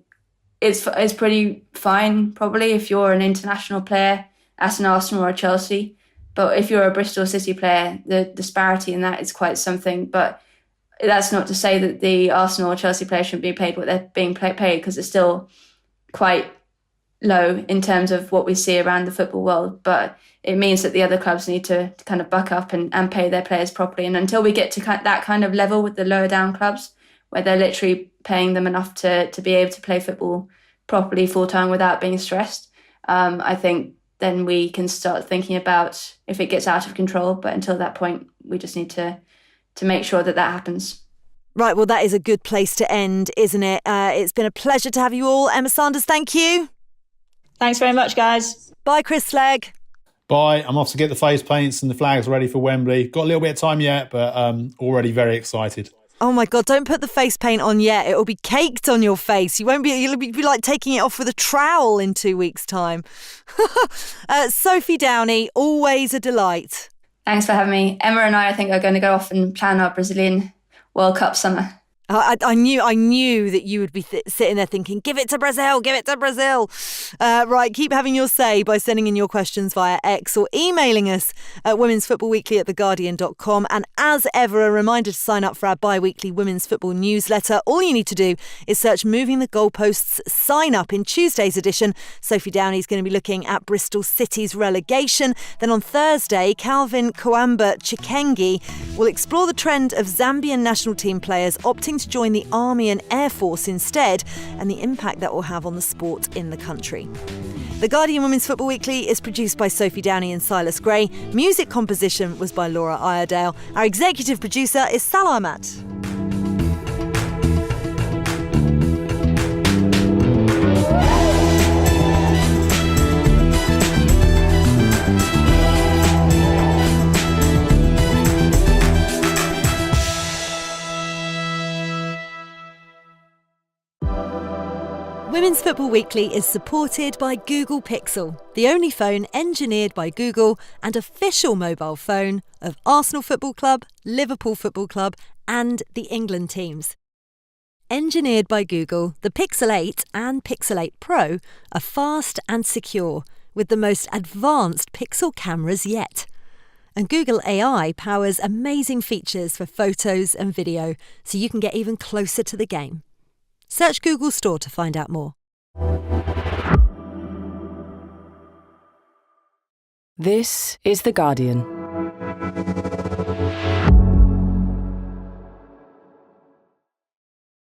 It's pretty fine, probably, if you're an international player at an Arsenal or a Chelsea. But if you're a Bristol City player, the disparity in that is quite something. But that's not to say that the Arsenal or Chelsea players shouldn't be paid what they're being paid, because it's still quite low in terms of what we see around the football world. But it means that the other clubs need to kind of buck up and pay their players properly. And until we get to that kind of level with the lower down clubs, where they're literally paying them enough to be able to play football properly full-time without being stressed, I think then we can start thinking about if it gets out of control. But until that point, we just need to make sure that happens. Right, well, that is a good place to end, isn't it? It's been a pleasure to have you all. Emma Sanders, thank you. Thanks very much, guys. Bye, Chris Slegg. Bye. I'm off to get the face paints and the flags ready for Wembley. Got a little bit of time yet, but already very excited. Oh my God, don't put the face paint on yet. It'll be caked on your face. You'll be like taking it off with a trowel in 2 weeks' time. Sophie Downey, always a delight. Thanks for having me. Emma and I think, are going to go off and plan our Brazilian World Cup summer. I knew that you would be sitting there thinking, give it to Brazil, give it to Brazil. Right, keep having your say by sending in your questions via X or emailing us at womensfootballweekly@theguardian.com. And as ever, a reminder to sign up for our bi-weekly women's football newsletter. All you need to do is search Moving the Goalposts sign up. In Tuesday's edition, Sophie Downey is going to be looking at Bristol City's relegation. Then on Thursday, Calvin Coamba Chikengi will explore the trend of Zambian national team players opting to join the Army and Air Force instead, and the impact that will have on the sport in the country. The Guardian Women's Football Weekly is produced by Sophie Downey and Silas Gray. Music composition was by Laura Iredale. Our executive producer is Salah Amat. Women's Football Weekly is supported by Google Pixel, the only phone engineered by Google and official mobile phone of Arsenal Football Club, Liverpool Football Club and the England teams. Engineered by Google, the Pixel 8 and Pixel 8 Pro are fast and secure with the most advanced Pixel cameras yet. And Google AI powers amazing features for photos and video so you can get even closer to the game. Search Google Store to find out more. This is The Guardian.